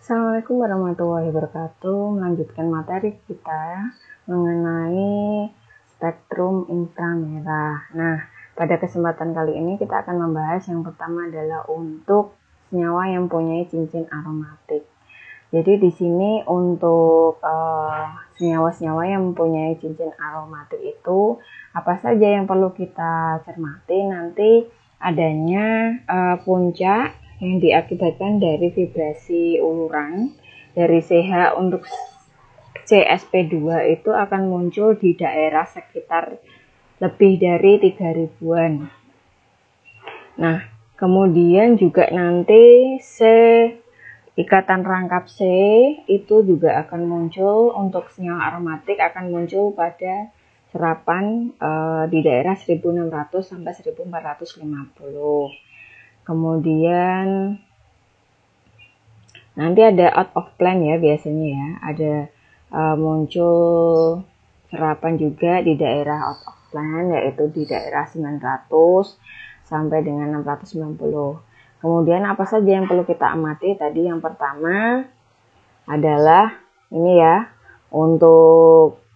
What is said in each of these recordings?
Assalamualaikum warahmatullahi wabarakatuh. Melanjutkan materi kita mengenai spektrum inframerah. Nah, pada kesempatan kali ini kita akan membahas yang pertama adalah untuk senyawa yang mempunyai cincin aromatik. Jadi di sini untuk senyawa-senyawa yang mempunyai cincin aromatik itu apa saja yang perlu kita cermati? Nanti adanya puncak yang diakibatkan dari vibrasi uluran dari CH untuk CsP2 itu akan muncul di daerah sekitar lebih dari 3000-an. Nah, kemudian juga nanti ikatan rangkap C itu juga akan muncul untuk senyawa aromatik akan muncul pada serapan di daerah 1600 sampai 1450. Kemudian nanti ada out of plan ya biasanya ya, ada muncul serapan juga di daerah out of plan, yaitu di daerah 900 sampai dengan 690. Kemudian apa saja yang perlu kita amati? Tadi yang pertama adalah ini ya, untuk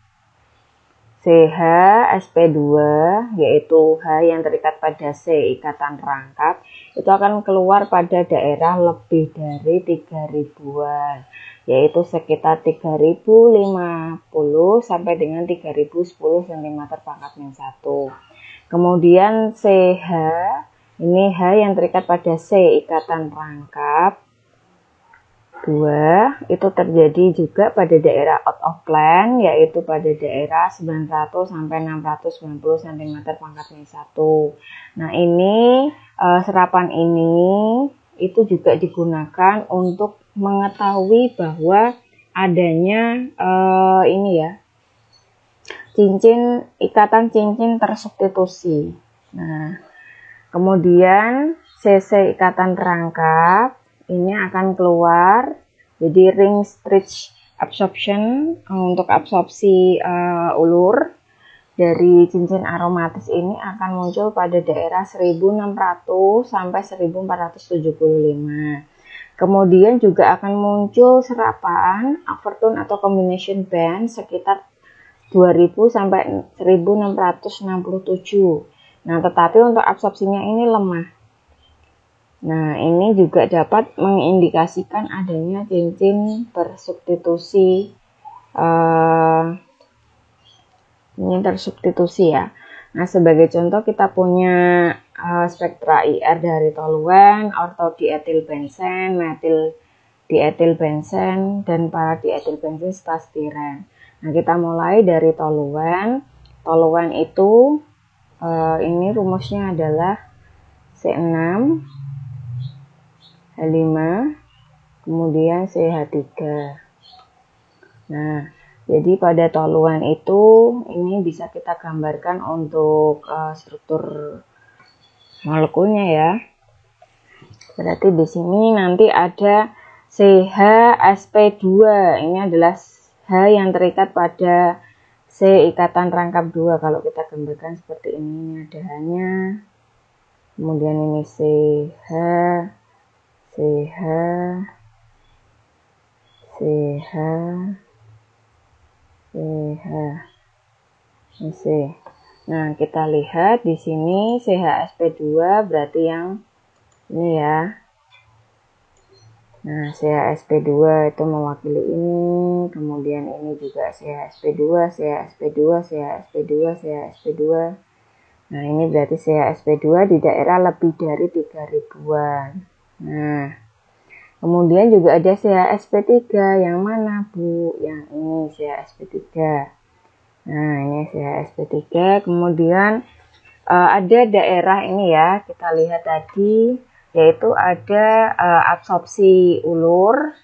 CH SP2 yaitu H yang terikat pada C ikatan rangkap itu akan keluar pada daerah lebih dari 3000-an, yaitu sekitar 3050 sampai dengan 3010 cm pangkat min 1. Kemudian CH ini H yang terikat pada C ikatan rangkap 2 itu terjadi juga pada daerah out of plan, yaitu pada daerah 900 sampai 690 cm pangkat min 1. Nah, ini serapan ini itu juga digunakan untuk mengetahui bahwa adanya ini ya, ikatan cincin tersubstitusi. Nah, kemudian CC ikatan rangkap ini akan keluar, jadi ring stretch absorption untuk absorpsi ulur dari cincin aromatis ini akan muncul pada daerah 1600 sampai 1475. Kemudian juga akan muncul serapan overtone atau combination band sekitar 2000 sampai 1667. Nah, tetapi untuk absorpsinya ini lemah. Nah, ini juga dapat mengindikasikan adanya cincin tersubstitusi ini tersubstitusi ya. Nah, sebagai contoh kita punya spektra IR dari toluen, ortodietilbenzen, metil dietilbenzen, dan para dietilbenzen stastiren. Nah, kita mulai dari toluen. Toluen itu ini rumusnya adalah C6 H5 kemudian CH3. Nah, jadi pada toluen itu ini bisa kita gambarkan untuk struktur molekulnya ya. Berarti di sini nanti ada CHsP2. Ini adalah H yang terikat pada C ikatan rangkap 2. Kalau kita gambarkan seperti ini ada H-nya. Kemudian ini CH CH CH CH C. Nah, kita lihat di sini CHsP2 berarti yang ini ya. Nah, CHsP2 itu mewakili ini, kemudian ini juga CHsP2, CHsP2, CHsP2, CHsP2. Nah, ini berarti CHsP2 di daerah lebih dari 3000-an. Nah, kemudian juga ada CHsP3 yang mana Bu? Yang ini CHsP3. Nah, ini CHsP3. Kemudian ada daerah ini ya, kita lihat tadi, yaitu ada absorpsi ulur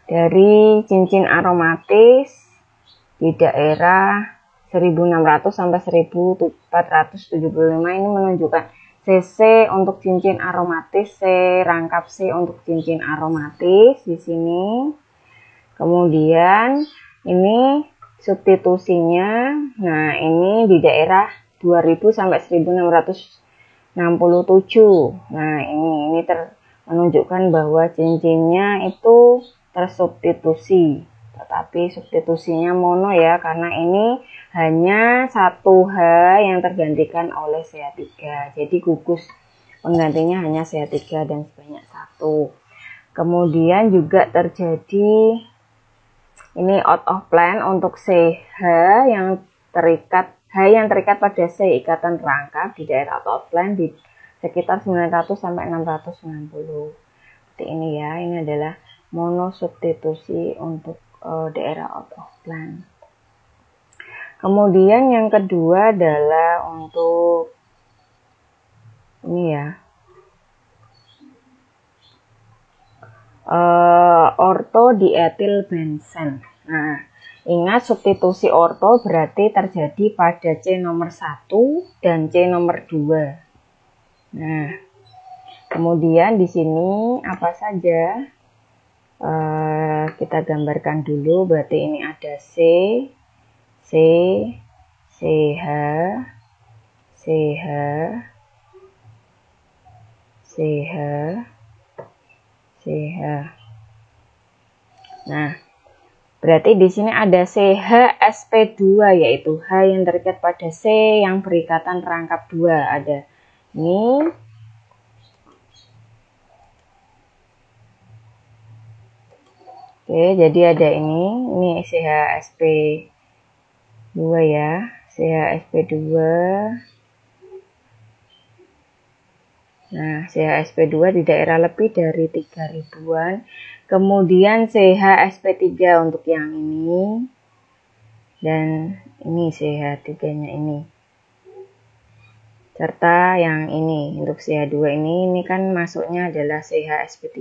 dari cincin aromatis di daerah 1600 sampai 1475. Ini menunjukkan CC untuk cincin aromatis, C rangkap C untuk cincin aromatis di sini. Kemudian ini substitusinya. Nah, ini di daerah 2000 sampai 1667. Nah, ini menunjukkan bahwa cincinnya itu tersubstitusi, tetapi substitusinya mono ya, karena ini hanya satu H yang tergantikan oleh CH3. Jadi gugus penggantinya hanya CH3 dan sebanyak 1. Kemudian juga terjadi ini out of plane untuk CH yang terikat pada C ikatan rangkap di daerah out of plane di sekitar 900 sampai 690. Seperti ini ya, ini adalah monosubstitusi untuk daerah out of plane. Kemudian yang kedua adalah untuk ini ya, ortodietilbenzen. Nah, ingat substitusi orto berarti terjadi pada C nomor 1 dan C nomor 2. Nah, kemudian di sini apa saja? Kita gambarkan dulu, berarti ini ada C, CH, CH, CH, CH. Nah, berarti di sini ada CH-sp2, yaitu H yang terikat pada C yang berikatan rangkap 2. Ada ini. Oke, jadi ada ini CH-sp2 ya, CH-sp2. Nah, CH-sp2 di daerah lebih dari 3000-an. Kemudian CH-sp3 untuk yang ini. Dan ini CH3-nya ini. Serta yang ini untuk CH2 ini kan masuknya adalah CH-sp3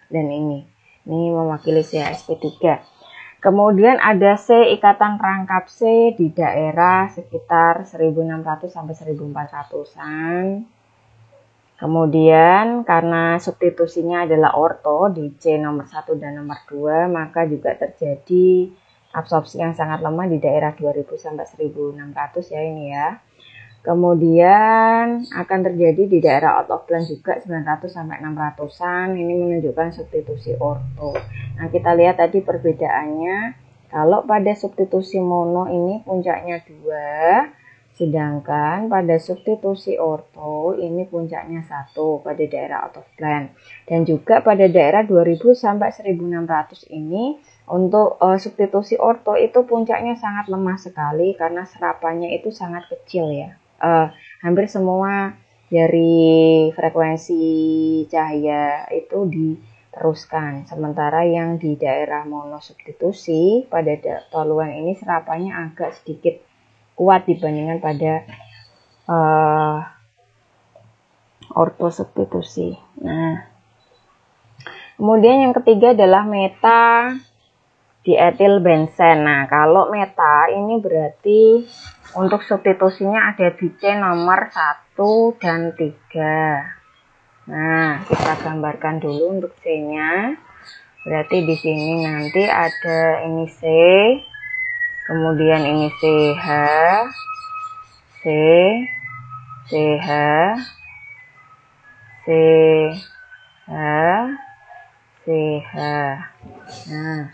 dan ini mewakili CH-sp3. Kemudian ada C ikatan rangkap C di daerah sekitar 1600 sampai 1400-an. Kemudian karena substitusinya adalah orto di C nomor 1 dan nomor 2, maka juga terjadi absorpsi yang sangat lemah di daerah 2000 sampai 1600 ya ini ya. Kemudian akan terjadi di daerah out of plane juga 900 sampai 600-an. Ini menunjukkan substitusi orto. Nah, kita lihat tadi perbedaannya. Kalau pada substitusi mono ini puncaknya 2, sedangkan pada substitusi orto ini puncaknya 1 pada daerah out of plane. Dan juga pada daerah 2000 sampai 1600 ini untuk substitusi orto itu puncaknya sangat lemah sekali karena serapannya itu sangat kecil ya. Hampir semua dari frekuensi cahaya itu diteruskan, sementara yang di daerah monosubstitusi pada toluan ini serapannya agak sedikit kuat dibandingkan pada ortosubstitusi. Nah, kemudian yang ketiga adalah meta dietilbenzen. Nah, kalau meta ini berarti untuk substitusinya ada di C nomor 1 dan 3. Nah, kita gambarkan dulu untuk C-nya. Berarti di sini nanti ada ini C, kemudian ini CH, C, CH, CH, CH. Nah,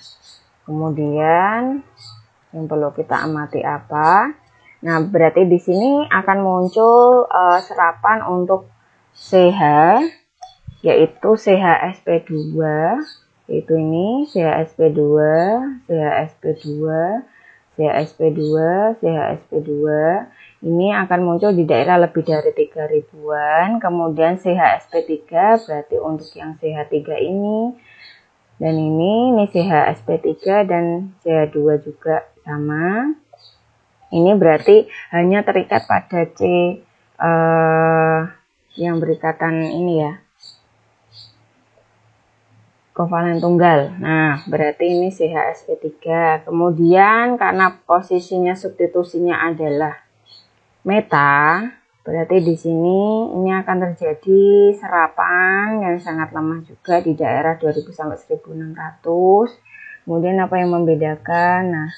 kemudian yang perlu kita amati apa? Nah, berarti di sini akan muncul serapan untuk CH, yaitu CH-sp2, yaitu ini CH-sp2, CH-sp2, CH-sp2, CH-sp2. Ini akan muncul di daerah lebih dari 3000-an. Kemudian CH-sp3 berarti untuk yang CH3 ini. Dan ini CH-sp3 dan CH2 juga sama. Ini berarti hanya terikat pada C yang berikatan ini ya, kovalen tunggal. Nah, berarti ini CH-sp3. Kemudian karena posisinya substitusinya adalah meta, berarti di sini ini akan terjadi serapan yang sangat lemah juga di daerah 2000 sampai 1600. Kemudian apa yang membedakan? Nah,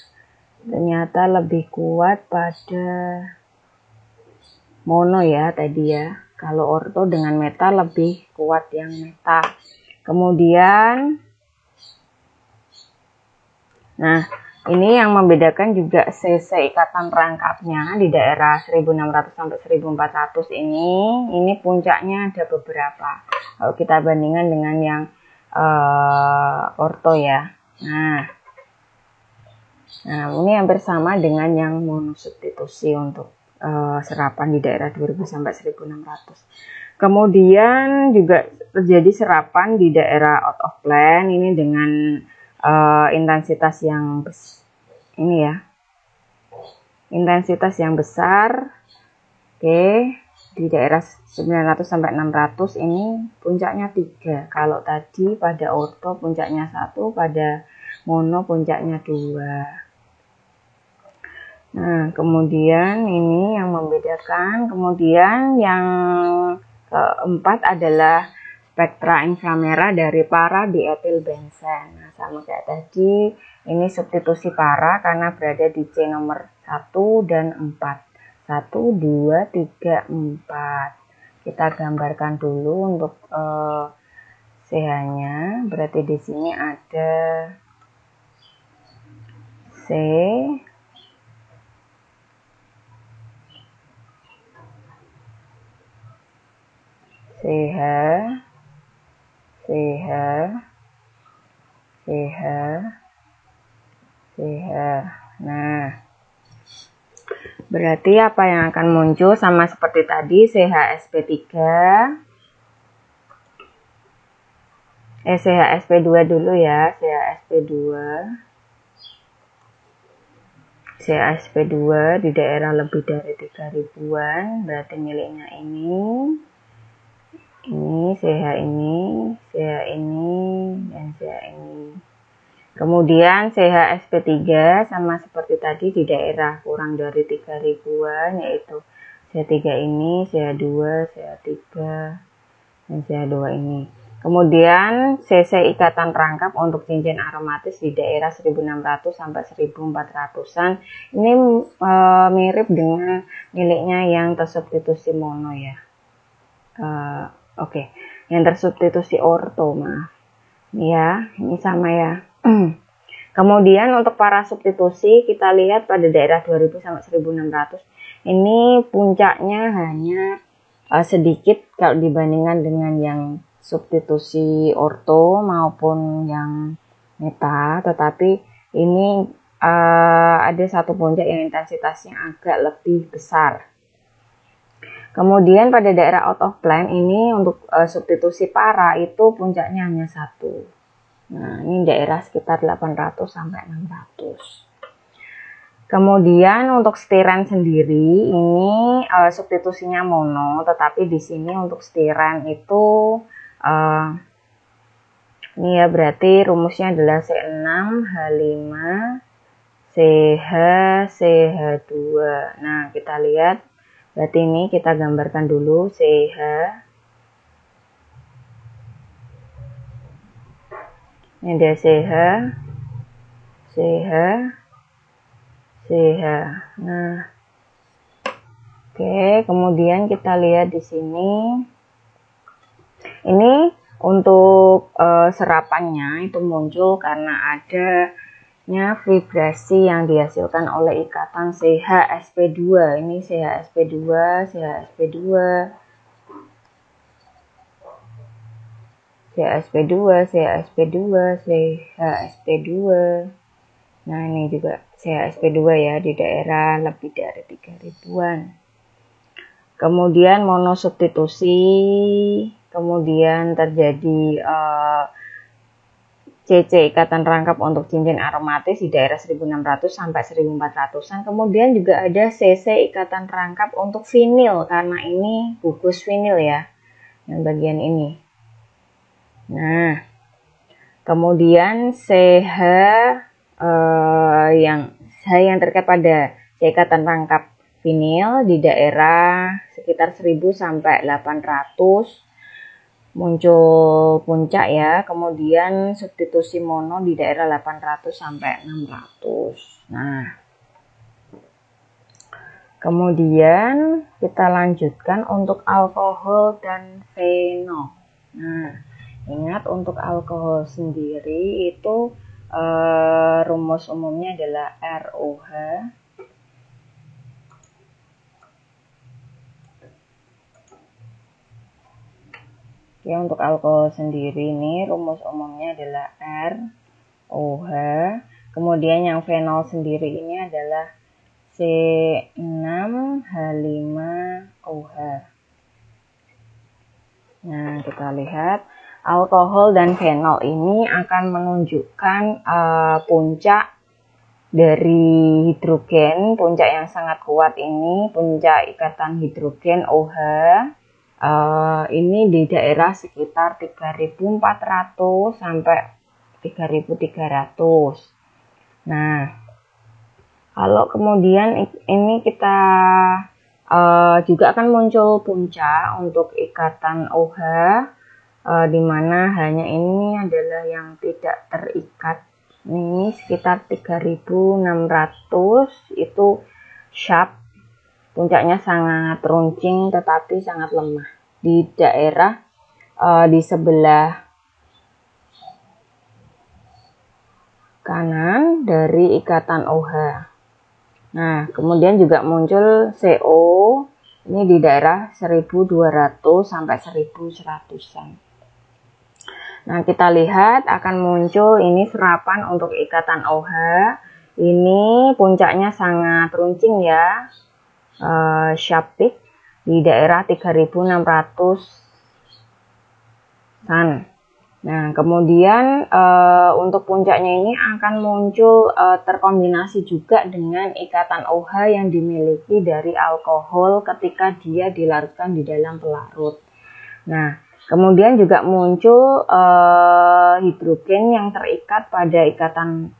ternyata lebih kuat pada mono ya tadi ya, Kalau orto dengan meta lebih kuat yang meta. Kemudian, nah ini yang membedakan juga CC ikatan rangkapnya di daerah 1600 sampai 1400 ini puncaknya ada beberapa. Kalau kita bandingkan dengan yang orto ya. Nah ini hampir sama dengan yang monosubstitusi untuk serapan di daerah 2000 sampai 1600. Kemudian juga terjadi serapan di daerah out of plan ini dengan intensitas yang intensitas yang besar. Oke, di daerah 900 sampai 600 ini puncaknya 3. Kalau tadi pada orto puncaknya 1, pada mono puncaknya 2. Nah, kemudian ini yang membedakan. Kemudian yang keempat adalah spektra inframerah dari para dietil benzen. Nah, sama kayak tadi, ini substitusi para karena berada di C nomor 1 dan 4. 1, 2, 3, 4. Kita gambarkan dulu untuk CH-nya. Berarti di sini ada C, CH, CH, CH, CH. Nah, berarti apa yang akan muncul sama seperti tadi, CHSP3, CHSP2 dulu ya, CHSP2 di daerah lebih dari 3000-an, berarti miliknya ini CH ini, CH ini, dan CH ini. Kemudian CHSP3 sama seperti tadi di daerah kurang dari 3000-an, yaitu CH3 ini, CH2, CH3, dan CH2 ini. Kemudian CC ikatan rangkap untuk cincin aromatis di daerah 1600 sampai 1400-an. Ini mirip dengan miliknya yang tersubstitusi mono ya. Oke. Yang tersubstitusi orto, maaf. Ya, ini sama ya. Kemudian untuk para substitusi kita lihat pada daerah 2000 sampai 1600 ini puncaknya hanya sedikit kalau dibandingkan dengan yang substitusi orto maupun yang meta, tetapi ini ada satu puncak yang intensitasnya agak lebih besar. Kemudian pada daerah out of plan ini untuk substitusi para itu puncaknya hanya 1. Nah, ini daerah sekitar 800 sampai 600. Kemudian untuk stiren sendiri ini substitusinya mono, tetapi di sini untuk stiren itu ini ya berarti rumusnya adalah C6 H5 CH CH2. Nah, kita lihat berarti ini kita gambarkan dulu CH. Ini ada CH, CH, CH. Nah, oke, kemudian kita lihat di sini. Ini untuk serapannya itu muncul karena adanya vibrasi yang dihasilkan oleh ikatan CHSP2. Ini CHSP2, CHSP2, CHSP2, CHSP2, CHSP2. Nah, ini juga CHSP2 ya di daerah lebih dari 3000-an. Kemudian monosubstitusi, kemudian terjadi CC ikatan rangkap untuk cincin aromatis di daerah 1600 sampai 1400-an. Kemudian juga ada CC ikatan rangkap untuk vinil karena ini gugus vinil ya, yang bagian ini. Nah, kemudian CH yang terkait pada ikatan rangkap vinil di daerah sekitar 1000 sampai 800 muncul puncak ya. Kemudian substitusi mono di daerah 800 sampai 600. Nah, Kemudian kita lanjutkan untuk alkohol dan fenol. Nah, ingat untuk alkohol sendiri itu rumus umumnya adalah ROH. Ya, untuk alkohol sendiri ini rumus umumnya adalah ROH. Kemudian yang fenol sendiri ini adalah C6H5OH. Nah, kita lihat alkohol dan fenol ini akan menunjukkan puncak dari hidrogen, puncak yang sangat kuat ini, puncak ikatan hidrogen OH. Ini di daerah sekitar 3.400 sampai 3.300. Nah, kalau kemudian ini kita juga akan muncul puncak untuk ikatan OH, di mana hanya ini adalah yang tidak terikat. Ini sekitar 3.600, itu sharp, puncaknya sangat runcing tetapi sangat lemah di daerah di sebelah kanan dari ikatan OH. Nah, kemudian juga muncul CO, ini di daerah 1.200 sampai 1.100-an. Nah, kita lihat akan muncul ini serapan untuk ikatan OH. Ini puncaknya sangat runcing ya, sharp peak di daerah 3.600-an. Nah, kemudian untuk puncaknya ini akan muncul terkombinasi juga dengan ikatan OH yang dimiliki dari alkohol ketika dia dilarutkan di dalam pelarut. Nah, kemudian juga muncul hidrogen yang terikat pada ikatan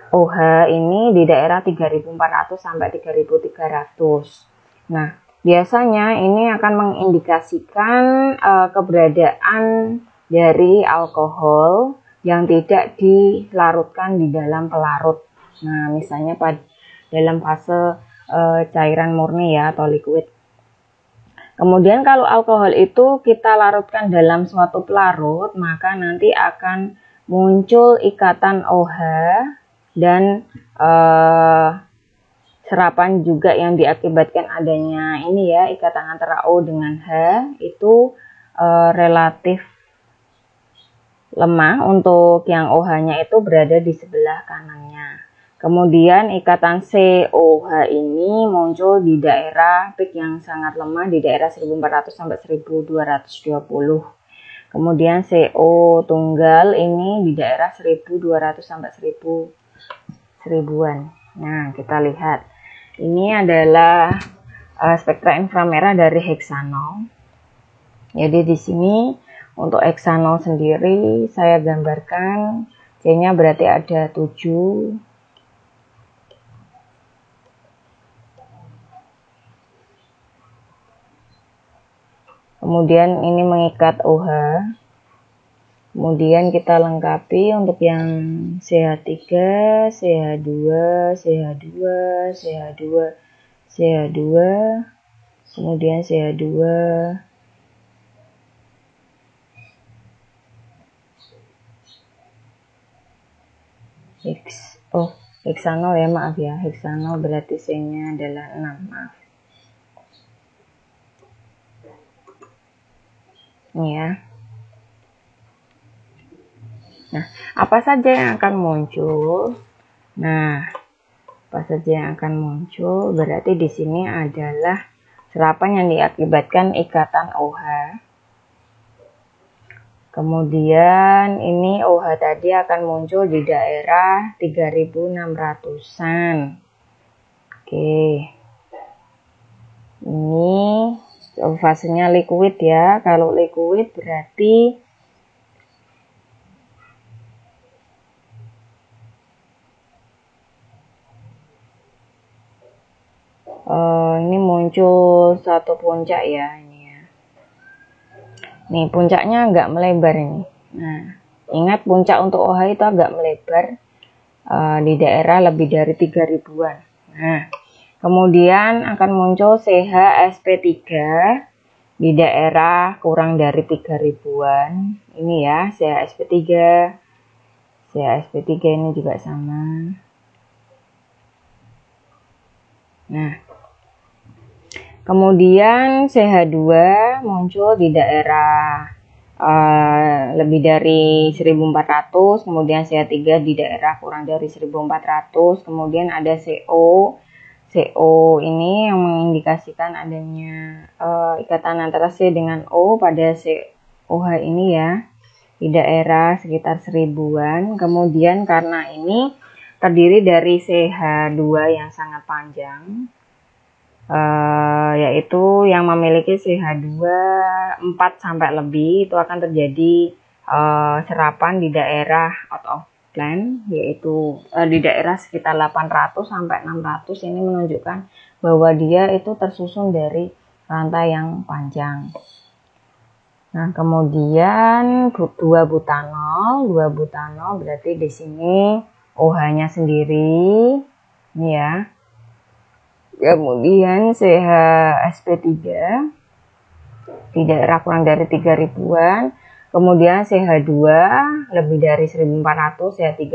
OH ini di daerah 3.400 sampai 3.300. Nah, biasanya ini akan mengindikasikan keberadaan dari alkohol yang tidak dilarutkan di dalam pelarut. Nah, misalnya pada dalam fase cairan murni ya, atau liquid. Kemudian kalau alkohol itu kita larutkan dalam suatu pelarut, maka nanti akan muncul ikatan OH dan serapan juga yang diakibatkan adanya ini ya, ikatan antara O dengan H itu relatif lemah untuk yang OH-nya itu berada di sebelah kanannya. Kemudian ikatan COH ini muncul di daerah peak yang sangat lemah di daerah 1.400 sampai 1.220. Kemudian CO tunggal ini di daerah 1.200 sampai 1000-an. Nah, kita lihat. Ini adalah spektra inframerah dari heksanol. Jadi di sini untuk heksanol sendiri saya gambarkan C-nya berarti ada 7. Kemudian ini mengikat OH. Kemudian kita lengkapi untuk yang CH3, CH2, CH2, CH2, CH2, kemudian CH2, heksanol ya, maaf ya, heksanol berarti C-nya adalah 6, maaf. Ini ya. Nah, apa saja yang akan muncul? Nah, apa saja yang akan muncul? Berarti di sini adalah serapan yang diakibatkan ikatan OH. Kemudian ini OH tadi akan muncul di daerah 3.600-an. Oke. Ini fasenya liquid ya. Kalau liquid berarti ini muncul satu puncak ya, ini ya. Nih puncaknya agak melebar ini. Nah, ingat puncak untuk OH itu agak melebar di daerah lebih dari 3.000-an. Nah, Kemudian akan muncul CH SP3 di daerah kurang dari 3000-an. Ini ya, CH SP3. CH SP3 ini juga sama. Nah, kemudian CH2 muncul di daerah lebih dari 1400, kemudian CH3 di daerah kurang dari 1400, kemudian ada CO. CO ini yang mengindikasikan adanya ikatan antara C dengan O pada COH ini ya, di daerah sekitar 1000-an. Kemudian karena ini terdiri dari CH2 yang sangat panjang, yaitu yang memiliki CH2 4 sampai lebih, itu akan terjadi serapan di daerah out of plan, yaitu di daerah sekitar 800 sampai 600. Ini menunjukkan bahwa dia itu tersusun dari rantai yang panjang. Nah, kemudian 2 butanol berarti di sini OH-nya sendiri, ini ya. Kemudian CH SP3 di daerah kurang dari 3000-an. Kemudian CH2 lebih dari 1400, CH3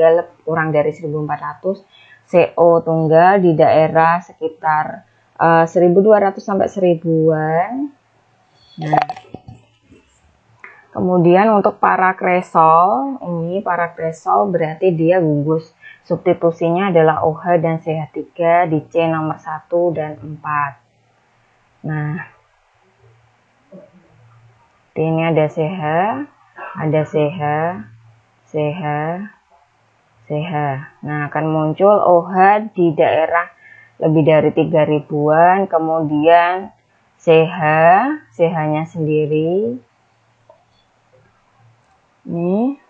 kurang dari 1400, CO tunggal di daerah sekitar 1200 sampai 1000-an. Nah, kemudian untuk parakresol, ini parakresol berarti dia gugus. Substitusinya adalah OH dan CH3 di C nomor 1 dan 4. Nah, ini ada CH, ada CH, CH, CH. Nah, akan muncul OH di daerah lebih dari 3000-an, kemudian CH, CH-nya sendiri. Ini.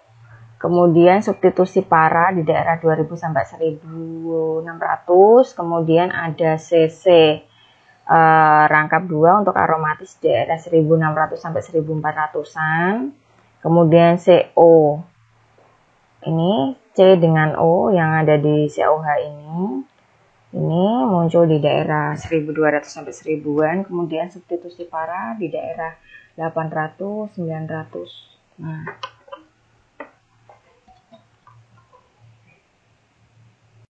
Kemudian substitusi para di daerah 2000 sampai 1600, kemudian ada CC rangkap 2 untuk aromatis di daerah 1600 sampai 1400-an. Kemudian CO. Ini C dengan O yang ada di COH ini muncul di daerah 1200 sampai 1000-an, kemudian substitusi para di daerah 800 900. Nah,